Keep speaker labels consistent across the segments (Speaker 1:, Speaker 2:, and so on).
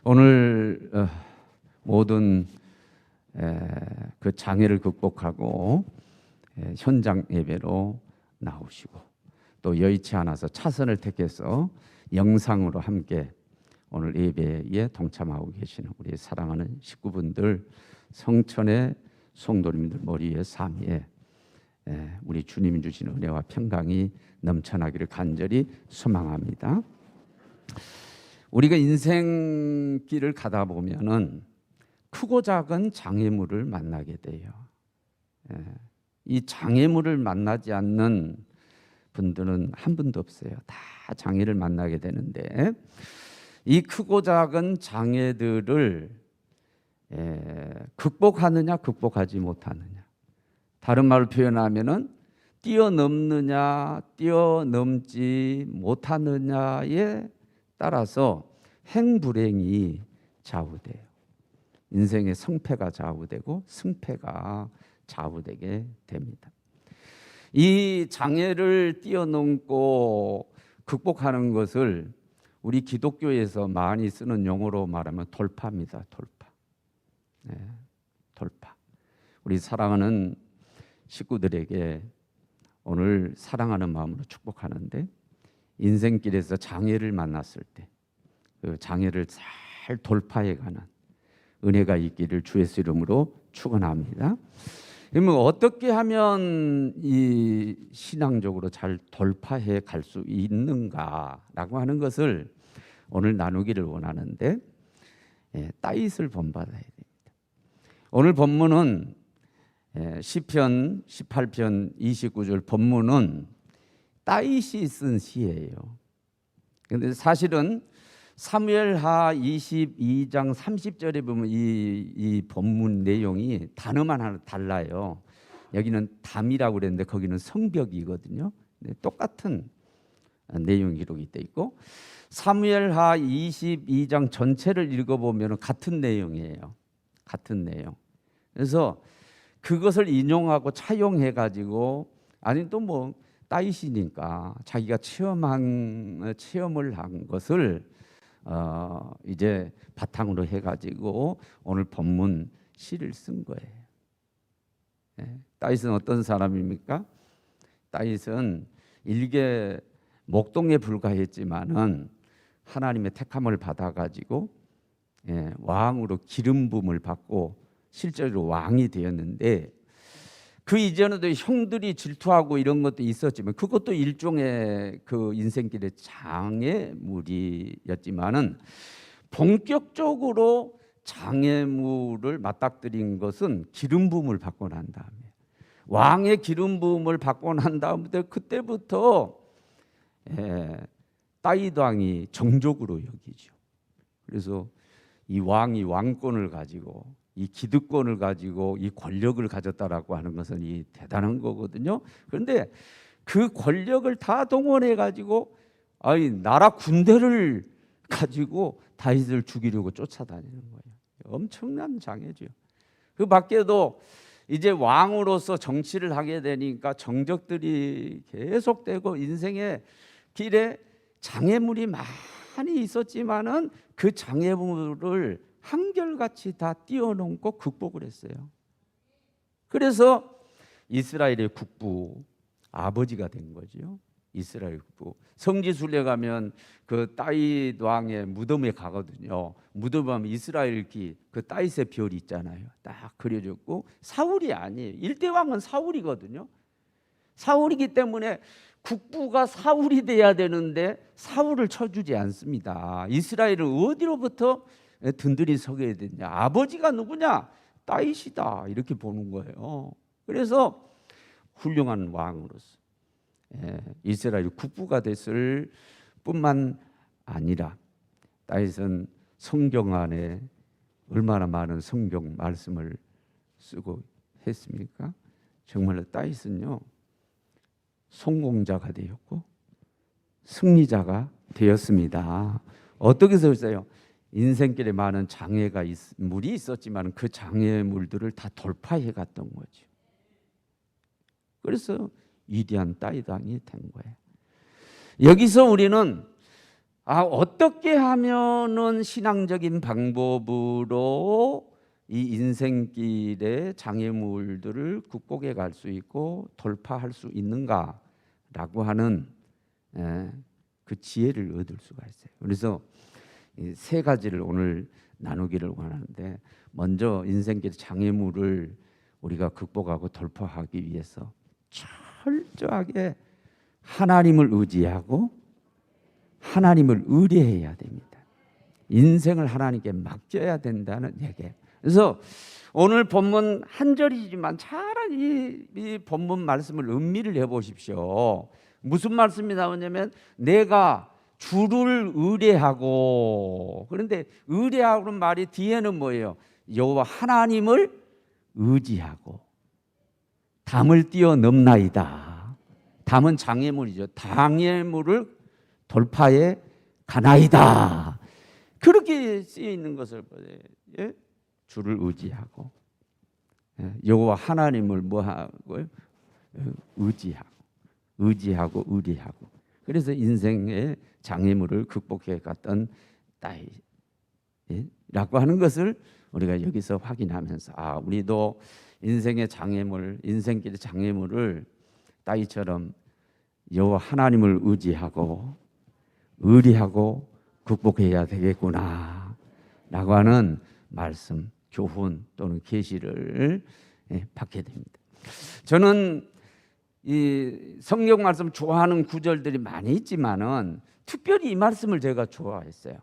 Speaker 1: 오늘 모든 그 장애를 극복하고 현장 예배로 나오시고 또 여의치 않아서 차선을 택해서 영상으로 함께 오늘 예배에 동참하고 계시는 우리 사랑하는 식구분들, 성천의 성도님들 머리 위에 삶 위에 우리 주님이 주신 은혜와 평강이 넘쳐나기를 간절히 소망합니다. 우리가 인생길을 가다 보면은 크고 작은 장애물을 만나게 돼요. 이 장애물을 만나지 않는 분들은 한 분도 없어요. 다 장애를 만나게 되는데 이 크고 작은 장애들을 극복하느냐 극복하지 못하느냐, 다른 말로 표현하면은 뛰어넘느냐 뛰어넘지 못하느냐에 따라서 행불행이 좌우돼요. 인생의 성패가 좌우되고 승패가 좌우되게 됩니다. 이 장애를 뛰어넘고 극복하는 것을 우리 기독교에서 많이 쓰는 용어로 말하면 돌파입니다. 돌파. 돌파. 우리 사랑하는 식구들에게 오늘 사랑하는 마음으로 축복하는데, 인생길에서 장애를 만났을 때 그 장애를 잘 돌파해가는 은혜가 있기를 주 예수 이름으로 축원합니다. 그러면 어떻게 하면 이 신앙적으로 잘 돌파해 갈 수 있는가라고 하는 것을 오늘 나누기를 원하는데, 따잇을 본받아야 됩니다. 오늘 본문은 시편 18편 29절 본문은 따잇이 쓴 시예요. 그런데 사실은 사무엘하 22장 30절에 보면 이 본문 내용이 단어만 하나 달라요. 여기는 담이라고 그랬는데 거기는 성벽이거든요. 똑같은 내용 기록이 돼 있고, 사무엘하 22장 전체를 읽어보면 같은 내용이에요. 같은 내용. 그래서 그것을 인용하고 차용해 가지고, 아니 또 뭐 따잇이니까 자기가 체험을 한 것을 이제 바탕으로 해가지고 오늘 본문 시를 쓴 거예요. 따잇은 어떤 사람입니까? 따잇은 일개 목동에 불과했지만은 하나님의 택함을 받아가지고 왕으로 기름 부음을 받고 실제로 왕이 되었는데, 그 이전에도 형들이 질투하고 이런 것도 있었지만 그것도 일종의 그 인생길의 장애물이었지만은, 본격적으로 장애물을 맞닥뜨린 것은 기름 부음을 받고 난 다음에, 왕의 기름 부음을 받고 난 다음부터 그때부터 따잇 왕이 정적으로 여기죠. 그래서 이 왕이 왕권을 가지고 이 기득권을 가지고 이 권력을 가졌다라고 하는 것은 이 대단한 거거든요. 그런데 그 권력을 다 동원해 가지고 나라 군대를 가지고 다윗을 죽이려고 쫓아다니는 거예요. 엄청난 장애죠. 그 밖에도 이제 왕으로서 정치를 하게 되니까 정적들이 계속되고 인생의 길에 장애물이 많이 있었지만은 그 장애물을 한결같이 다 뛰어넘고 극복을 했어요. 그래서 이스라엘의 국부 아버지가 된 거죠. 이스라엘 국부. 성지순례 가면 그 따잇 왕의 무덤에 가거든요. 무덤에 가면 이스라엘 그 따잇의 별이 있잖아요. 딱 그려졌고, 사울이 아니에요. 일대왕은 사울이거든요. 사울이기 때문에 국부가 사울이 돼야 되는데 사울을 쳐주지 않습니다. 이스라엘을 어디로부터 든든히 서게 되냐? 아버지가 누구냐? 따잇이다, 이렇게 보는 거예요. 그래서 훌륭한 왕으로서 이스라엘 국부가 됐을 뿐만 아니라, 따잇은 성경 안에 얼마나 많은 성경 말씀을 쓰고 했습니까? 정말로 따잇은요, 성공자가 되었고 승리자가 되었습니다. 어떻게 썼어요? 인생길에 많은 물이 있었지만 그 장애물들을 다 돌파해 갔던 거죠. 그래서 위대한 따잇 왕이 된 거예요. 여기서 우리는 어떻게 하면은 신앙적인 방법으로 이 인생길의 장애물들을 극복해 갈 수 있고 돌파할 수 있는가라고 하는 그 지혜를 얻을 수가 있어요. 그래서 이 세 가지를 오늘 나누기를 원하는데, 먼저 인생길의 장애물을 우리가 극복하고 돌파하기 위해서 철저하게 하나님을 의지하고 하나님을 의뢰해야 됩니다. 인생을 하나님께 맡겨야 된다는 얘기. 그래서 오늘 본문 한 절이지만 차라리 이 본문 말씀을 음미를 해보십시오. 무슨 말씀이 나오냐면 내가 주를 의뢰하고, 그런데 의뢰하고는 말이 뒤에는 뭐예요? 여호와 하나님을 의지하고 담을 뛰어넘나이다. 담은 장애물이죠. 장애물을 돌파해 가나이다. 그렇게 쓰여 있는 것을 보세요. 예? 주를 의지하고 여호와 하나님을 뭐 하고요? 의지하고 의뢰하고. 그래서 인생의 장애물을 극복해 갔던 따이라고 하는 것을 우리가 여기서 확인하면서 우리도 인생의 장애물, 인생길의 장애물을 따이처럼 여호와 하나님을 의지하고 의리하고 극복해야 되겠구나 라고 하는 말씀, 교훈 또는 계시를 받게 됩니다. 저는 이 성경 말씀 좋아하는 구절들이 많이 있지만은 특별히 이 말씀을 제가 좋아했어요.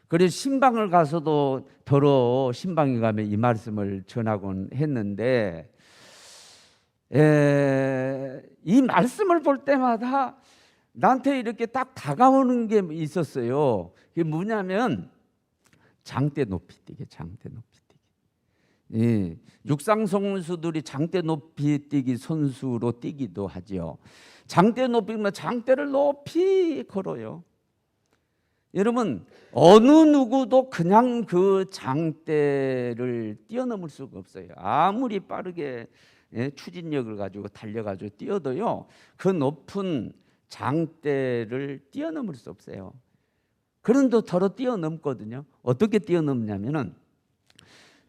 Speaker 1: 그래서 신방을 가서도 더러 신방에 가면 이 말씀을 전하곤 했는데, 이 말씀을 볼 때마다 나한테 이렇게 딱 다가오는 게 있었어요. 그게 뭐냐면 장대 높이뛰기, 장대 높이뛰기. 육상 선수들이 장대 높이뛰기 선수로 뛰기도 하죠. 장대 높이면 장대를 높이 걸어요. 여러분, 어느 누구도 그냥 그 장대를 뛰어넘을 수가 없어요. 아무리 빠르게 추진력을 가지고 달려가지고 뛰어도요, 그 높은 장대를 뛰어넘을 수 없어요. 그런데 더러 뛰어넘거든요. 어떻게 뛰어넘냐면은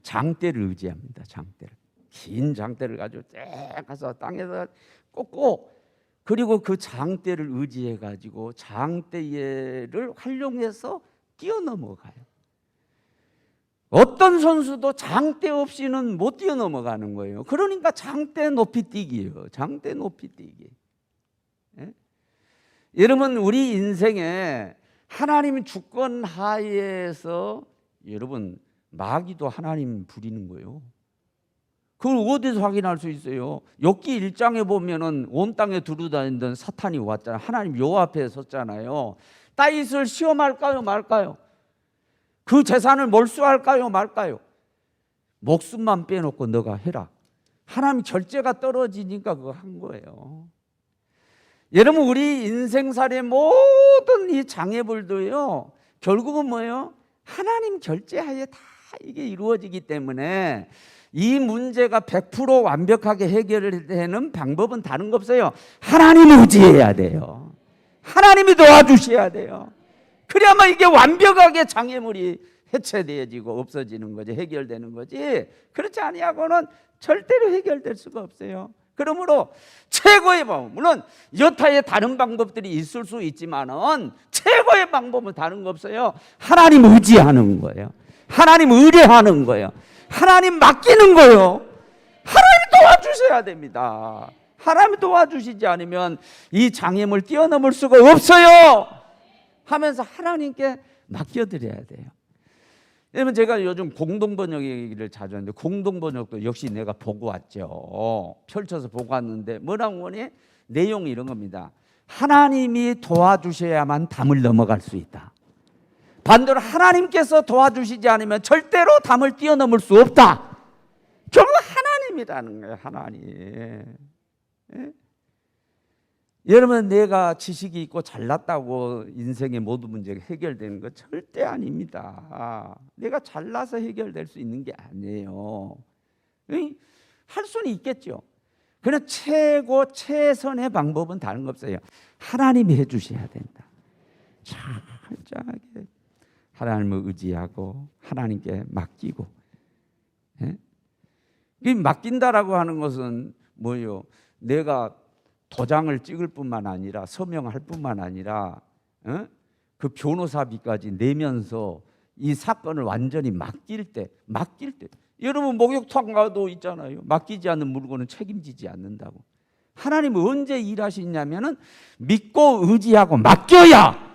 Speaker 1: 장대를 의지합니다. 장대를, 긴 장대를 가지고 쫙 가서 땅에서 꽂고, 그리고 그 장대를 의지해 가지고 장대를 활용해서 뛰어넘어가요. 어떤 선수도 장대 없이는 못 뛰어넘어가는 거예요. 그러니까 장대 높이뛰기예요. 장대 높이뛰기. 여러분, 우리 인생에 하나님 주권 하에서 여러분 마귀도 하나님 부리는 거예요. 그걸 어디서 확인할 수 있어요? 욥기 1장에 보면은 온 땅에 두루다니던 사탄이 왔잖아요. 하나님 요 앞에 섰잖아요. 다윗을 시험할까요, 말까요? 그 재산을 몰수할까요, 말까요? 목숨만 빼놓고 너가 해라. 하나님 결제가 떨어지니까 그거 한 거예요. 여러분, 우리 인생살의 모든 이 장애물도요, 결국은 뭐예요? 하나님 결제하에 다 이게 이루어지기 때문에 이 문제가 100% 완벽하게 해결되는 방법은 다른 거 없어요. 하나님 의지해야 돼요. 하나님이 도와주셔야 돼요. 그래야만 이게 완벽하게 장애물이 해체되어지고 없어지는 거지, 해결되는 거지. 그렇지 아니하고는 절대로 해결될 수가 없어요. 그러므로 최고의 방법, 물론 여타의 다른 방법들이 있을 수 있지만은 최고의 방법은 다른 거 없어요. 하나님 의지하는 거예요. 하나님 의뢰하는 거예요. 하나님 맡기는 거예요. 하나님 도와주셔야 됩니다. 하나님 도와주시지 않으면 이 장애물 뛰어넘을 수가 없어요 하면서 하나님께 맡겨드려야 돼요. 여러분, 제가 요즘 공동번역 얘기를 자주 하는데, 공동번역도 역시 내가 보고 왔죠. 펼쳐서 보고 왔는데 뭐라고 하니? 내용이 이런 겁니다. 하나님이 도와주셔야만 담을 넘어갈 수 있다. 반대로 하나님께서 도와주시지 않으면 절대로 담을 뛰어넘을 수 없다. 결국 하나님이라는 거예요. 하나님. 예? 여러분, 내가 지식이 있고 잘났다고 인생의 모든 문제가 해결되는 거 절대 아닙니다. 내가 잘나서 해결될 수 있는 게 아니에요. 할 수는 있겠죠. 그러나 최선의 방법은 다른 거 없어요. 하나님이 해주셔야 된다. 철저하게 하나님을 의지하고 하나님께 맡기고. 예? 이 맡긴다라고 하는 것은 뭐예요? 내가 도장을 찍을 뿐만 아니라 서명할 뿐만 아니라 그 변호사비까지 내면서 이 사건을 완전히 맡길 때 여러분 목욕탕 가도 있잖아요. 맡기지 않는 물건은 책임지지 않는다고. 하나님은 언제 일하시냐면은 믿고 의지하고 맡겨야,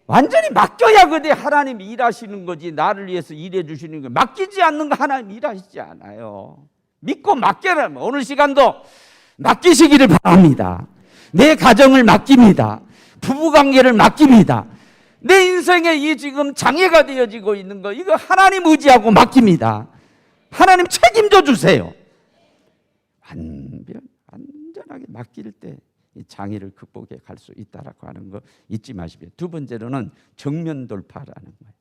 Speaker 1: 완전히 맡겨야 그때 하나님이 일하시는 거지. 나를 위해서 일해 주시는 거. 맡기지 않는 거 하나님 일하시지 않아요. 믿고 맡겨라면 오늘 시간도 맡기시기를 바랍니다. 내 가정을 맡깁니다. 부부관계를 맡깁니다. 내 인생에 이 지금 장애가 되어지고 있는 거, 이거 하나님 의지하고 맡깁니다. 하나님 책임져 주세요. 완전하게 맡길 때 이 장애를 극복해 갈 수 있다라고 하는 거 잊지 마십시오. 두 번째로는 정면 돌파라는 거예요.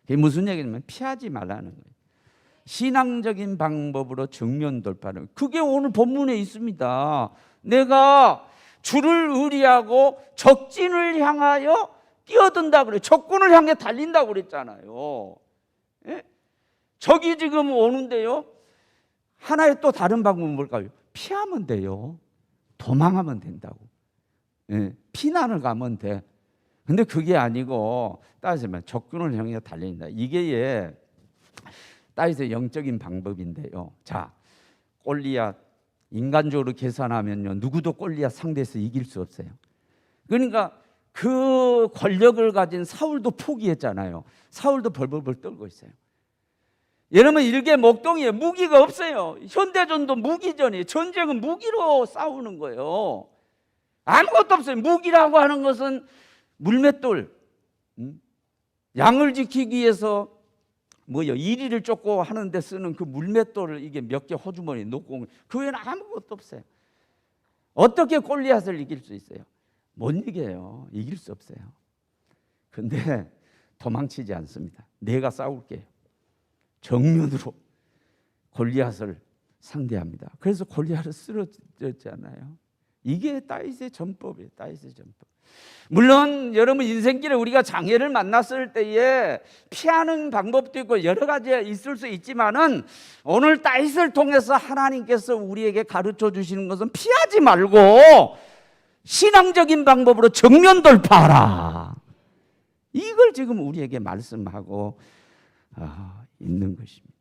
Speaker 1: 그게 무슨 얘기냐면 피하지 말라는 거예요. 신앙적인 방법으로 정면 돌파는, 그게 오늘 본문에 있습니다. 내가 주를 의리하고 적진을 향하여 뛰어든다 그래요. 적군을 향해 달린다고 그랬잖아요. 예? 적이 지금 오는데요. 하나의 또 다른 방법은 뭘까요? 피하면 돼요. 도망하면 된다고. 예, 피난을 가면 돼. 근데 그게 아니고 따지면 적군을 향해 달린다. 이게 따지서 영적인 방법인데요. 자, 골리앗 인간적으로 계산하면요, 누구도 골리앗 상대에서 이길 수 없어요. 그러니까 그 권력을 가진 사울도 포기했잖아요. 사울도 벌벌벌 떨고 있어요. 여러분 일개 목동이에요. 무기가 없어요. 현대전도 무기전이에요. 전쟁은 무기로 싸우는 거예요. 아무것도 없어요. 무기라고 하는 것은 물맷돌, 양을 지키기 위해서 이리를 쫓고 하는데 쓰는 그 물맷돌을 이게 몇 개 호주머니에 놓고, 그 외에는 아무것도 없어요. 어떻게 골리앗을 이길 수 있어요? 못 이겨요. 이길 수 없어요. 근데 도망치지 않습니다. 내가 싸울게요. 정면으로 골리앗을 상대합니다. 그래서 골리앗을 쓰러졌잖아요. 이게 다윗의 전법이에요. 다윗의 전법. 물론 여러분 인생길에 우리가 장애를 만났을 때에 피하는 방법도 있고 여러 가지 있을 수 있지만은, 오늘 다윗을 통해서 하나님께서 우리에게 가르쳐 주시는 것은 피하지 말고 신앙적인 방법으로 정면 돌파하라. 이걸 지금 우리에게 말씀하고 있는 것입니다.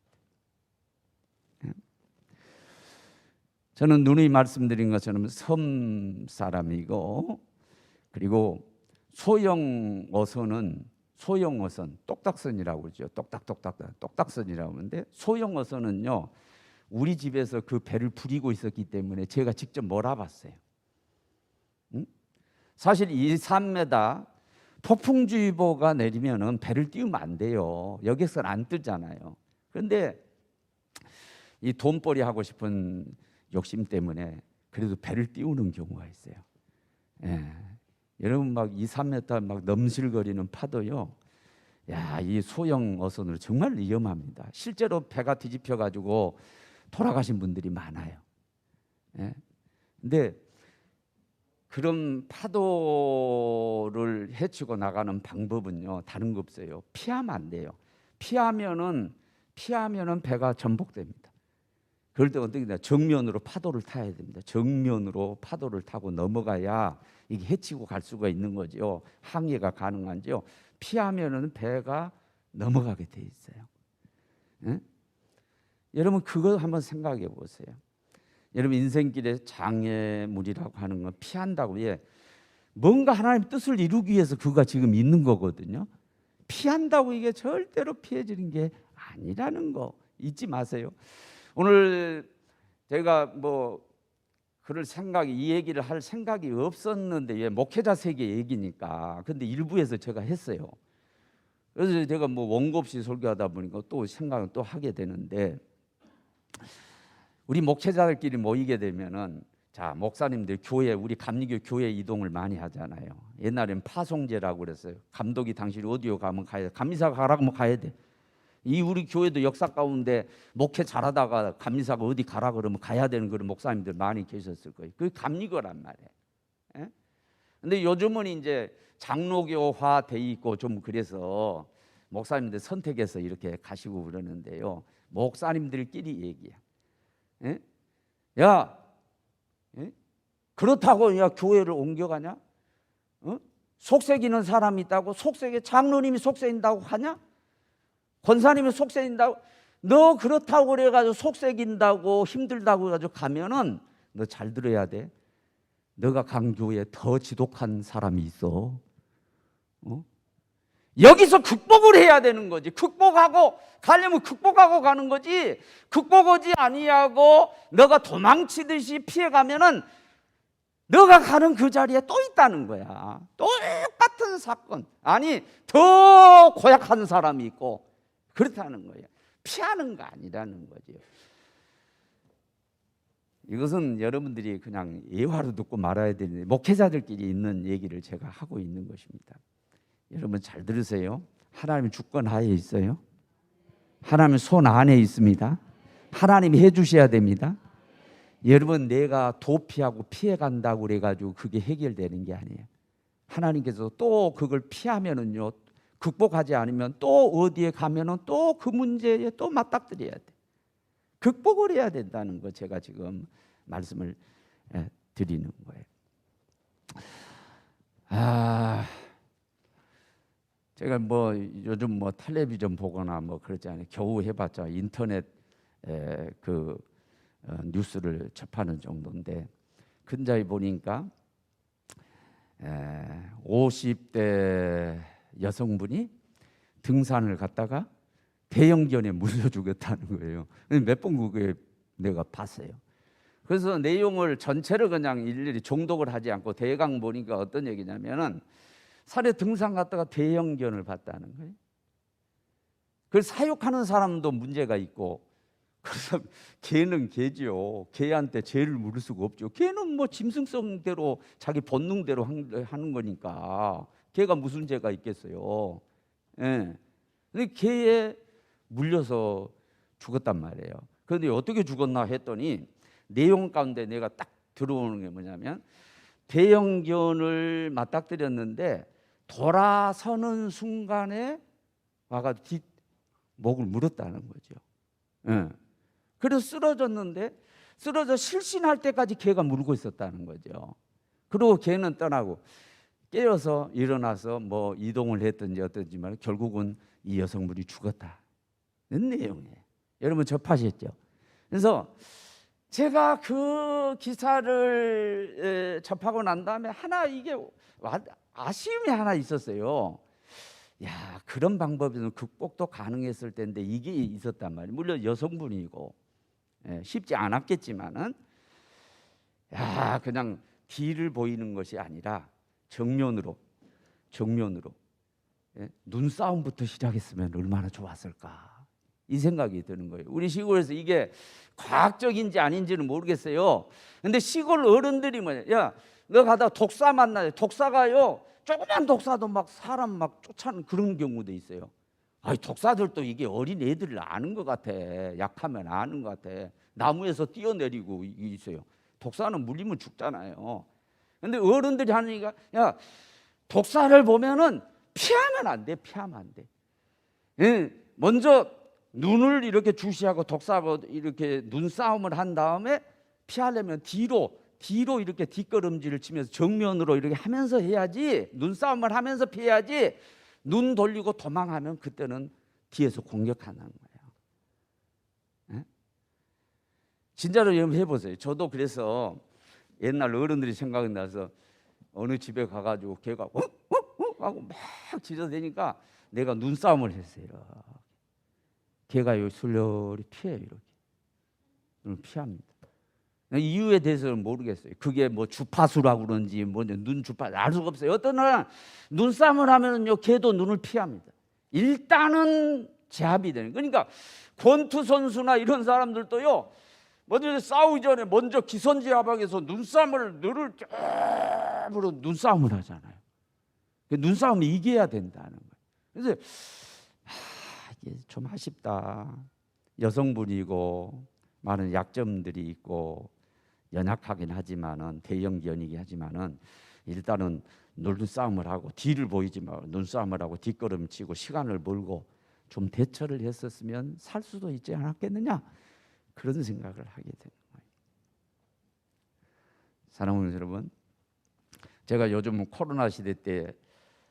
Speaker 1: 저는 누누이 말씀드린 것처럼 섬 사람이고, 그리고 소형 어선은 똑딱선이라고 그러죠. 똑딱선이라고 하는데, 소형 어선은요, 우리 집에서 그 배를 부리고 있었기 때문에 제가 직접 몰아봤어요. 사실 2, 3m 폭풍주의보가 내리면은 배를 띄우면 안 돼요. 여기서는 안 뜨잖아요. 그런데 이 돈벌이 하고 싶은 욕심 때문에 그래도 배를 띄우는 경우가 있어요. 예. 여러분 막 2, 3m 막 넘실거리는 파도요. 야, 이 소형 어선으로 정말 위험합니다. 실제로 배가 뒤집혀 가지고 돌아가신 분들이 많아요. 예. 근데 그런 파도를 헤치고 나가는 방법은요, 다른 거 없어요. 피하면 안 돼요. 피하면은 배가 전복됩니다. 그럴 때 어떻게 되냐? 정면으로 파도를 타야 됩니다. 정면으로 파도를 타고 넘어가야 이게 헤치고 갈 수가 있는 거죠. 항해가 가능한지요. 피하면은 배가 넘어가게 돼 있어요. 예? 여러분 그거 한번 생각해 보세요. 여러분 인생길에 장애물이라고 하는 건 피한다고, 뭔가 하나님 뜻을 이루기 위해서 그가 지금 있는 거거든요. 피한다고 이게 절대로 피해지는 게 아니라는 거 잊지 마세요. 오늘 제가 이 얘기를 할 생각이 없었는데, 목회자 세계 얘기니까. 근데 일부에서 제가 했어요. 그래서 제가 원고 없이 설교하다 보니까 또 생각을 또 하게 되는데, 우리 목회자들끼리 모이게 되면은, 자, 목사님들 교회, 우리 감리교 교회 이동을 많이 하잖아요. 옛날엔 파송제라고 그랬어요. 감독이 당신 어디로 가면 가야 돼. 감리사가 가라고 하면 가야 돼. 이 우리 교회도 역사 가운데 목회 잘하다가 감리사가 어디 가라 그러면 가야 되는 그런 목사님들 많이 계셨을 거예요. 그게 감리교란 말이에요. 예? 근데 요즘은 이제 장로교화 돼 있고 좀 그래서 목사님들 선택해서 이렇게 가시고 그러는데요. 목사님들끼리 얘기야. 예? 야, 예? 그렇다고 야 교회를 옮겨가냐? 어? 속색이는 사람이 있다고 속색에 장로님이 속색인다고 하냐? 권사님이 속색인다고? 너 그렇다고 그래가지고 속색인다고 힘들다고 해가지고 가면은 너 잘 들어야 돼. 너가 간 교회에 더 지독한 사람이 있어. 여기서 극복을 해야 되는 거지. 극복하고 가려면 극복하고 가는 거지. 극복하지 아니하고 너가 도망치듯이 피해가면은 너가 가는 그 자리에 또 있다는 거야. 똑같은 사건. 아니 더 고약한 사람이 있고 그렇다는 거예요. 피하는 거 아니라는 거죠. 이것은 여러분들이 그냥 예화로 듣고 말아야 되는데 목회자들끼리 있는 얘기를 제가 하고 있는 것입니다. 여러분 잘 들으세요. 하나님의 주권 하에 있어요. 하나님의 손 안에 있습니다. 하나님이 해주셔야 됩니다. 여러분 내가 도피하고 피해간다고 그래가지고 그게 해결되는 게 아니에요. 하나님께서 또 그걸 피하면은요, 극복하지 않으면 또 어디에 가면은 또 그 문제에 또 맞닥뜨려야 돼. 극복을 해야 된다는 거 제가 지금 말씀을 드리는 거예요. 제가 뭐 요즘 뭐 텔레비전 보거나 뭐 그러잖아요. 겨우 해봤자 인터넷 뉴스를 접하는 정도인데 근자에 보니까 50대 여성분이 등산을 갔다가 대형견에 물려 죽었다는 거예요. 몇 번 그게 내가 봤어요. 그래서 내용을 전체를 그냥 일일이 종독을 하지 않고 대강 보니까 어떤 얘기냐면은 산에 등산 갔다가 대형견을 봤다는 거예요. 그걸 사육하는 사람도 문제가 있고, 그래서 개는 개죠. 개한테 죄를 물을 수가 없죠. 개는 뭐 짐승성대로 자기 본능대로 하는 거니까 개가 무슨 죄가 있겠어요. 예. 근데 개에 물려서 죽었단 말이에요. 그런데 어떻게 죽었나 했더니 내용 가운데 내가 딱 들어오는 게 뭐냐면 대형견을 맞닥뜨렸는데 돌아서는 순간에 와가지고 뒷목을 물었다는 거죠. 예. 그래서 쓰러졌는데 쓰러져 실신할 때까지 개가 물고 있었다는 거죠. 그리고 개는 떠나고 깨어서 일어나서 뭐 이동을 했든지 어떤지만 결국은 이 여성분이 죽었다는 내용이에요. 여러분 접하셨죠? 그래서 제가 그 기사를 접하고 난 다음에 하나 이게 아쉬움이 하나 있었어요. 야, 그런 방법에는 극복도 가능했을 텐데 이게 있었단 말이에요. 물론 여성분이고 쉽지 않았겠지만은 야, 그냥 뒤를 보이는 것이 아니라 정면으로 눈싸움부터 시작했으면 얼마나 좋았을까 이 생각이 드는 거예요. 우리 시골에서 이게 과학적인지 아닌지는 모르겠어요. 근데 시골 어른들이 뭐냐, 야, 너 가다 독사 만나요. 독사가요, 조그만 독사도 막 사람 막 쫓아는 그런 경우도 있어요. 아이, 독사들도 이게 어린 애들을 아는 것 같아. 약하면 아는 것 같아. 나무에서 뛰어내리고 있어요. 독사는 물리면 죽잖아요. 근데 어른들이 하는 얘기가, 야, 독사를 보면은 피하면 안 돼. 피하면 안 돼. 예, 먼저 눈을 이렇게 주시하고 독사하고 이렇게 눈싸움을 한 다음에 피하려면 뒤로 이렇게 뒷걸음질을 치면서 정면으로 이렇게 하면서 해야지, 눈싸움을 하면서 피해야지. 눈 돌리고 도망하면 그때는 뒤에서 공격하는 거예요. 예? 진짜로 여러분 해보세요. 저도 그래서 옛날 어른들이 생각이 나서 어느 집에 가가지고 걔가 하고 막 짖어대니까 내가 눈싸움을 했어요. 걔가 여기 술래리 피해요. 이렇게 눈을 피합니다. 이유에 대해서는 모르겠어요. 그게 뭐 주파수라고 그런지 눈 주파 알 수가 없어요. 어떤 날은 눈싸움을 하면은요, 걔도 눈을 피합니다. 일단은 제압이 되는. 그러니까 권투 선수나 이런 사람들도요, 먼저 싸우기 전에 먼저 기선제압하기위해서 눈을 쫙으로 눈싸움을 하잖아요. 눈싸움을 이겨야 된다는 거예요. 그래서 이게 좀 아쉽다. 여성분이고 많은 약점들이 있고 연약하긴 하지만은 대형견이긴 하지만은 일단은 눈싸움을 하고 뒤를 보이지 말고 눈싸움을 하고 뒷걸음치고 시간을 벌고 좀 대처를 했었으면 살 수도 있지 않았겠느냐, 그런 생각을 하게 되는 거예요. 사랑하는 여러분, 제가 요즘 코로나 시대 때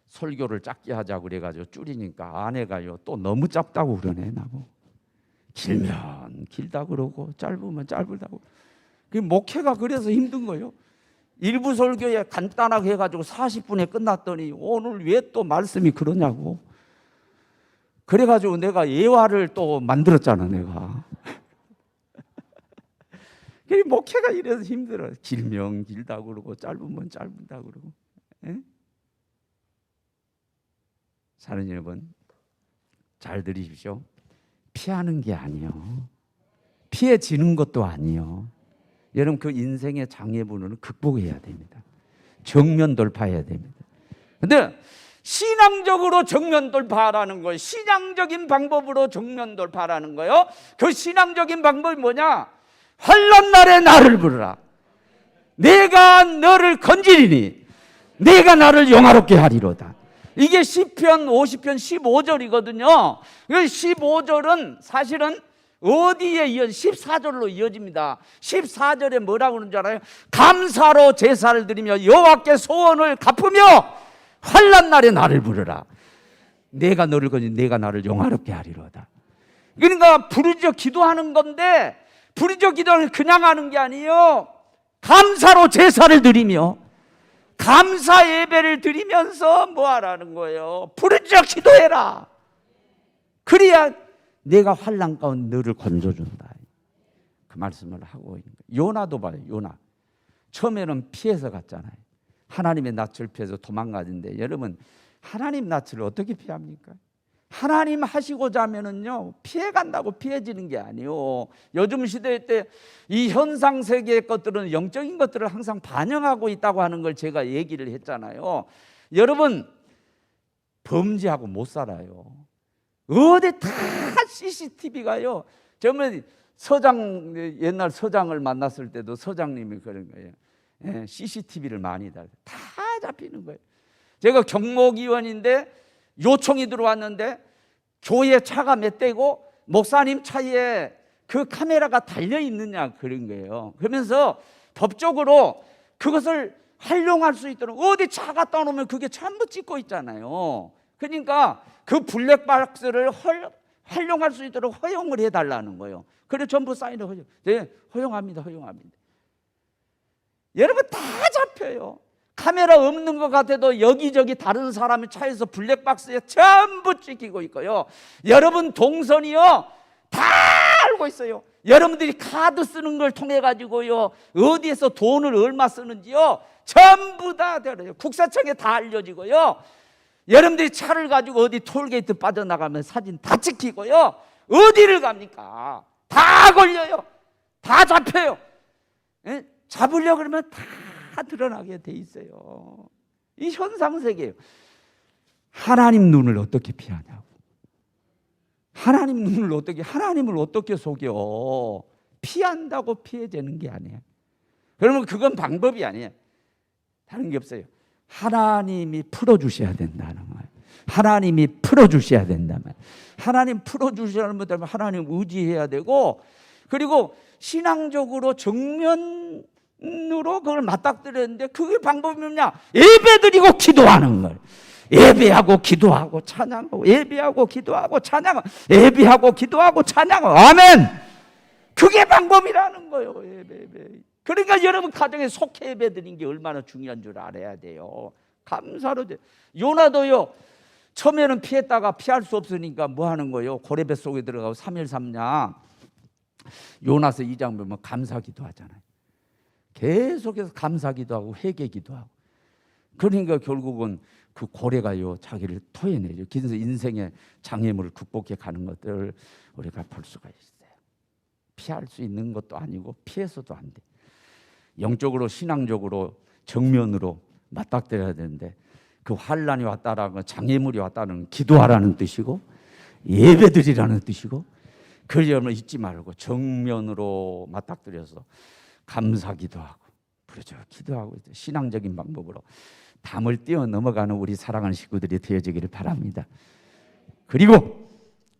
Speaker 1: 설교를 짧게 하자고 그래가지고 줄이니까 아내가요 또 너무 짧다고 그러네. 나고 길면 길다 그러고 짧으면 짧다고. 그 목회가 그래서 힘든 거예요. 일부 설교에 간단하게 해가지고 40분에 끝났더니 오늘 왜 또 말씀이 그러냐고. 그래가지고 내가 예화를 또 만들었잖아. 내가 목회가 이래서 힘들어. 길면 길다 그러고 짧으면 짧다 그러고. 에? 사랑하는 여러분, 잘 들으십시오. 피하는 게 아니요, 피해지는 것도 아니요. 여러분, 그 인생의 장애물은 극복해야 됩니다. 정면 돌파해야 됩니다. 근데 신앙적으로 정면 돌파라는 거예요. 신앙적인 방법으로 정면 돌파라는 거예요. 그 신앙적인 방법이 뭐냐? 환난 날에 나를 부르라. 내가 너를 건지리니 내가 나를 영화롭게 하리로다. 이게 시편 50편 15절이거든요. 15절은 사실은 어디에 14절로 이어집니다. 14절에 뭐라고 그러는 줄 알아요? 감사로 제사를 드리며 여호와께 소원을 갚으며 환난 날에 나를 부르라. 내가 너를 건지 내가 나를 영화롭게 하리로다. 그러니까 부르짖어 기도하는 건데, 부르짖어 기도는 그냥 하는 게 아니에요. 감사로 제사를 드리며 감사 예배를 드리면서 뭐 하라는 거예요? 부르짖어 기도해라. 그래야 내가 환난 가운데 너를 건져준다. 그 말씀을 하고 있는 거예요. 요나도 봐요. 요나 처음에는 피해서 갔잖아요. 하나님의 낯을 피해서 도망가는데, 여러분 하나님 낯을 어떻게 피합니까? 하나님 하시고자 하면은요 피해간다고 피해지는 게 아니에요. 요즘 시대 때 이 현상 세계의 것들은 영적인 것들을 항상 반영하고 있다고 하는 걸 제가 얘기를 했잖아요. 여러분 범죄하고 못 살아요. 어디 다 CCTV가요. 저는 옛날 서장을 만났을 때도 서장님이 그런 거예요. CCTV를 많이 다 잡히는 거예요. 제가 경목위원인데 요청이 들어왔는데 교회 차가 몇 대고 목사님 차에 그 카메라가 달려 있느냐 그런 거예요. 그러면서 법적으로 그것을 활용할 수 있도록 어디 차 갖다 놓으면 그게 전부 찍고 있잖아요. 그러니까 그 블랙박스를 활용할 수 있도록 허용을 해달라는 거예요. 그래서 전부 사인을 허용. 네, 허용합니다. 허용합니다. 여러분 다 잡혀요. 카메라 없는 것 같아도 여기저기 다른 사람의 차에서 블랙박스에 전부 찍히고 있고요. 여러분 동선이요 다 알고 있어요. 여러분들이 카드 쓰는 걸 통해 가지고요 어디에서 돈을 얼마 쓰는지요 전부 다 알아요. 국세청에 다 알려지고요. 여러분들이 차를 가지고 어디 톨게이트 빠져나가면 사진 다 찍히고요. 어디를 갑니까? 다 걸려요. 다 잡혀요. 예? 잡으려고 그러면 다 드러나게 돼 있어요. 이 현상세계예요. 하나님 눈을 어떻게 피하냐고. 하나님을 어떻게 속여. 피한다고 피해지는 게 아니에요. 그러면 그건 방법이 아니에요. 다른 게 없어요. 하나님이 풀어주셔야 된다는 거예요. 하나님이 풀어주셔야 된다는 거예요. 하나님 풀어주시는 것 때문에 하나님 의지해야 되고, 그리고 신앙적으로 정면으로 그걸 맞닥뜨렸는데 그게 방법이 뭐냐? 예배드리고 기도하는 거예요. 예배하고 기도하고 찬양하고 예배하고 기도하고 찬양하고 예배하고 기도하고 찬양하고 아멘. 그게 방법이라는 거예요. 예배. 그러니까 여러분 가정에 속해 예배드리는 게 얼마나 중요한 줄 알아야 돼요. 감사로. 요나도요 처음에는 피했다가 피할 수 없으니까 뭐 하는 거예요? 고레배 속에 들어가고 3일 3야 요나서 2장 보면 감사기도 하잖아요. 계속해서 감사기도 하고 회개기도 하고. 그러니까 결국은 그 고래가요 자기를 토해내죠. 그래서 인생의 장애물을 극복해 가는 것들을 우리가 볼 수가 있어요. 피할 수 있는 것도 아니고 피해서도 안 돼. 영적으로 신앙적으로 정면으로 맞닥뜨려야 되는데, 그 환난이 왔다라는 건 장애물이 왔다는 기도하라는 뜻이고 예배드리라는 뜻이고, 그러려면 잊지 말고 정면으로 맞닥뜨려서 감사기도 하고 그렇죠. 기도하고 신앙적인 방법으로 담을 뛰어 넘어가는 우리 사랑하는 식구들이 되어지기를 바랍니다. 그리고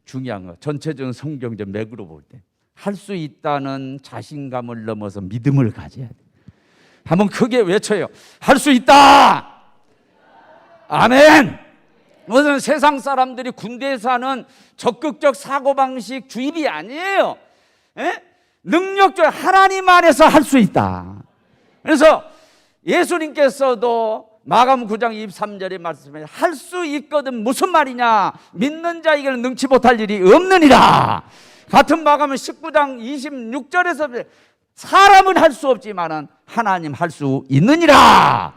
Speaker 1: 중요한 거, 전체적인 성경적 맥으로 볼 때 할 수 있다는 자신감을 넘어서 믿음을 가져야 돼. 한번 크게 외쳐요. 할 수 있다. 아멘. 무슨 세상 사람들이 군대에서 하는 적극적 사고방식 주입이 아니에요. 능력적 하나님 안에서 할 수 있다. 그래서 예수님께서도 마가복음 9장 23절에 말씀해 할 수 있거든. 무슨 말이냐? 믿는 자에게는 능치 못할 일이 없느니라. 같은 마가복음 19장 26절에서 사람은 할 수 없지만 하나님 할 수 있느니라.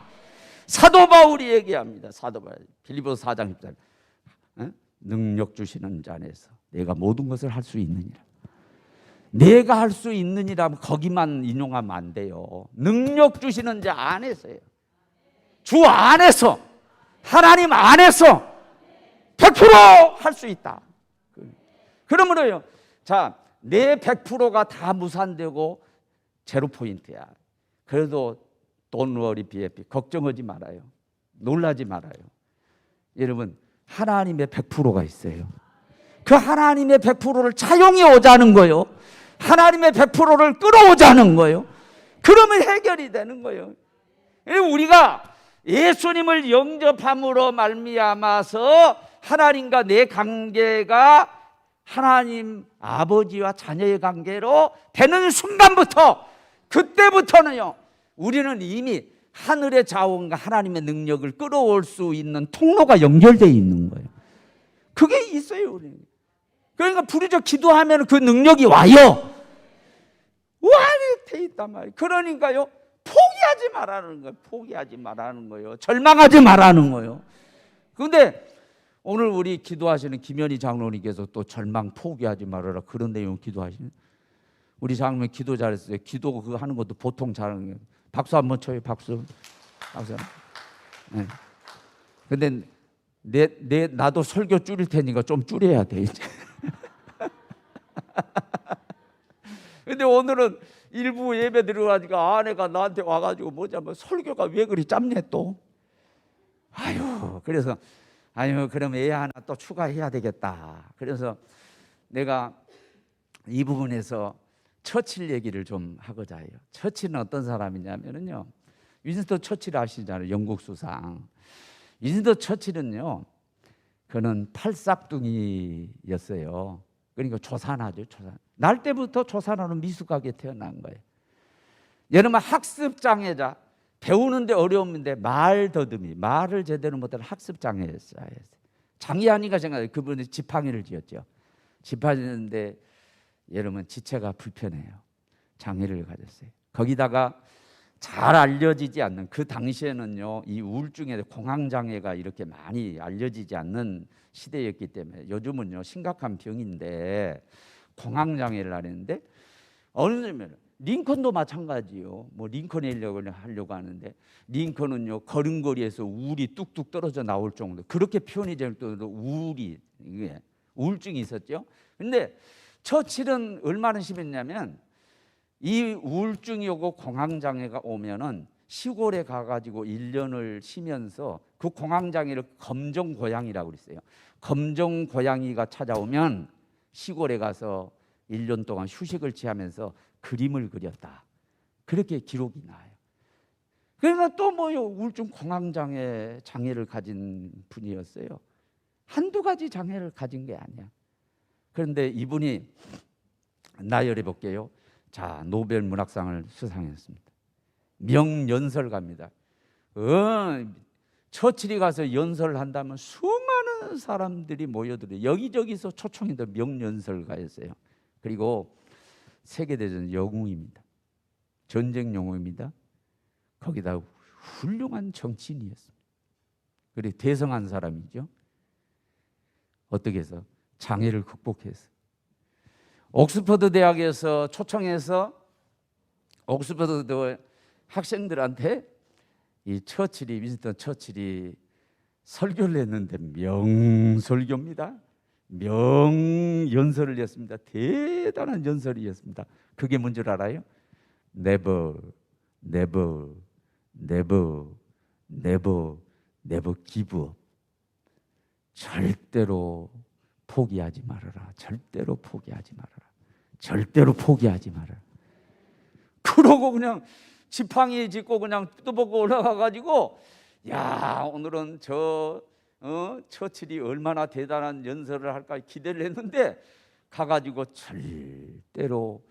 Speaker 1: 사도 바울이 얘기합니다. 사도 바울 빌립보서 4장 14절 능력 주시는 자 안에서 내가 모든 것을 할 수 있느니라. 내가 할 수 있느니라 거기만 인용하면 안 돼요. 능력 주시는 자 안에서요. 주 안에서, 하나님 안에서 100% 할 수 있다. 그러므로요, 자, 내 100%가 다 무산되고 제로 포인트야. 그래도 Don't worry, be happy. 걱정하지 말아요. 놀라지 말아요. 여러분, 하나님의 100%가 있어요. 그 하나님의 100%를 차용해 오자는 거예요. 하나님의 100%를 끌어오자는 거예요. 그러면 해결이 되는 거예요. 우리가 예수님을 영접함으로 말미암아서 하나님과 내 관계가 하나님 아버지와 자녀의 관계로 되는 순간부터, 그때부터는요, 우리는 이미 하늘의 자원과 하나님의 능력을 끌어올 수 있는 통로가 연결되어 있는 거예요. 그게 있어요, 우리는. 그러니까 부르짖어 기도하면 그 능력이 와요. 완이 돼 있단 말이에요. 그러니까요, 포기하지 말라는 거예요. 포기하지 말라는 거예요. 절망하지 말라는 거예요. 그런데 오늘 우리 기도하시는 김현희 장로님께서 또 절망 포기하지 말아라 그런 내용 기도하시는, 우리 장로님 기도 잘했어요. 기도 그거 하는 것도 보통 잘하는 거예요. 박수 한번 쳐요. 박수. 박수. 네. 근데 나도 설교 줄일 테니까 좀 줄여야 돼 이제. 근데 오늘은 일부 예배 들어가니까 아내가 나한테 와가지고 뭐냐면 설교가 왜 그리 짧냐 또. 그래서 그럼 애 하나 또 추가해야 되겠다. 그래서 내가 이 부분에서 처칠 얘기를 좀 하고자 해요. 처칠은 어떤 사람이냐면요, 윈스턴 처칠 아시잖아요. 영국 수상. 윈스턴 처칠은요, 그는 팔싹둥이였어요. 그러니까 조산하죠. 조산. 날 때부터 조산하는 미숙하게 태어난 거예요. 여러분, 학습장애자, 배우는데 어려움인데 말 더듬이, 말을 제대로 못하는 학습장애였어요. 장애하니까 생각해요. 그분이 지팡이를 쥐었죠. 지팡이는데 여러분 지체가 불편해요. 장애를 가졌어요. 거기다가 잘 알려지지 않는, 그 당시에는요, 이 우울증에 공황장애가 이렇게 많이 알려지지 않는 시대였기 때문에, 요즘은요 심각한 병인데 공황장애를 하는데, 어느 점에는 링컨도 마찬가지요. 뭐 링컨 하려고 하는데 링컨은요 걸음걸이에서 우울이 뚝뚝 떨어져 나올 정도, 그렇게 표현이 될 정도로 우울증이 있었죠. 근데 처칠은 얼마나 심했냐면, 이 우울증이 오고 공황장애가 오면은 시골에 가가지고 1년을 쉬면서 그 공황장애를 검정고양이라고 그랬어요. 검정고양이가 찾아오면 시골에 가서 1년 동안 휴식을 취하면서 그림을 그렸다. 그렇게 기록이 나요. 그러니까 또 뭐요, 우울증 공황장애 장애를 가진 분이었어요. 한두 가지 장애를 가진 게 아니야. 그런데 이분이 나열해 볼게요. 자, 노벨 문학상을 수상했습니다. 명연설가입니다. 처칠이 가서 연설을 한다면 수많은 사람들이 모여들어요. 여기저기서 초청해도 명연설가였어요. 그리고 세계대전 영웅입니다. 전쟁 영웅입니다. 거기다 훌륭한 정치인이었습니다. 그리고 대성한 사람이죠. 어떻게 해서? 장애를 극복해서 옥스퍼드 대학에서 초청해서 옥스퍼드 학생들한테 이 처칠이, 윈스턴 처칠이 설교를 했는데 명설교입니다. 명연설을 했습니다. 대단한 연설이었습니다. 그게 뭔 줄 알아요? Never never, never, never, never give up. 절대로 포기하지 말아라. 절대로 포기하지 말아라. 절대로 포기하지 말아라. 그러고 그냥 지팡이 짚고 그냥 뚜벅고 올라가가지고 야 오늘은 처칠이 얼마나 대단한 연설을 할까 기대를 했는데 가가지고 절대로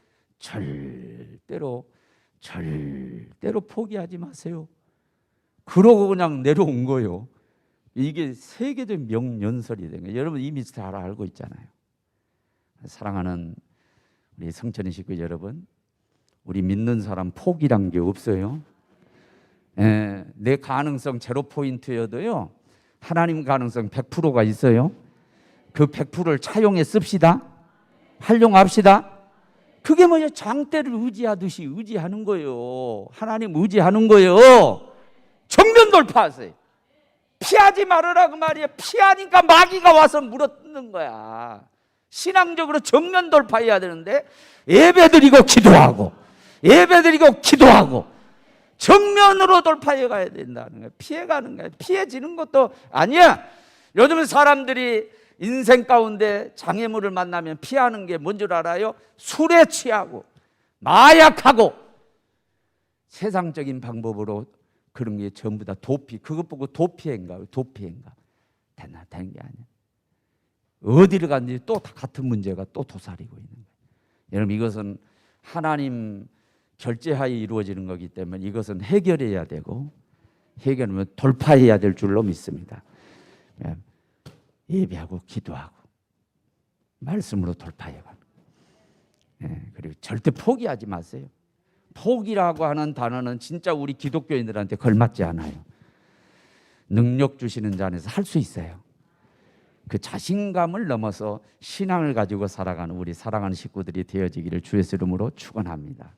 Speaker 1: 포기하지 마세요. 그러고 그냥 내려온 거예요. 이게 세계적 명연설이 된 거예요. 여러분 이미 잘 알고 있잖아요. 사랑하는 우리 성천의 식구 여러분, 우리 믿는 사람 포기란 게 없어요. 내 가능성 0포인트여도요 하나님 가능성 100%가 있어요. 그 100%를 차용해 씁시다. 활용합시다. 그게 뭐냐? 장대를 의지하듯이 의지하는 거예요. 하나님 의지하는 거예요. 정면 돌파하세요. 피하지 말으라 그 말이에요. 피하니까 마귀가 와서 물어뜯는 거야. 신앙적으로 정면 돌파해야 되는데 예배드리고 기도하고 예배드리고 기도하고 정면으로 돌파해 가야 된다는 거예요. 피해가는 거예요. 피해지는 것도 아니야. 요즘 사람들이 인생 가운데 장애물을 만나면 피하는 게 뭔 줄 알아요? 술에 취하고 마약하고 세상적인 방법으로 그런 게 전부 다 도피. 그것 보고 도피행가 되는 게 아니야. 어디를 갔는지 또 같은 문제가 또 도사리고 있는 거예요. 여러분 이것은 하나님 결제하에 이루어지는 거기 때문에 이것은 해결해야 되고 해결하면 돌파해야 될 줄로 믿습니다. 예배하고 기도하고 말씀으로 돌파해가는 거예요. 그리고 절대 포기하지 마세요. 포기라고 하는 단어는 진짜 우리 기독교인들한테 걸맞지 않아요. 능력 주시는 자 안에서 할 수 있어요. 그 자신감을 넘어서 신앙을 가지고 살아가는 우리 사랑하는 식구들이 되어지기를 주의 이름으로 축원합니다.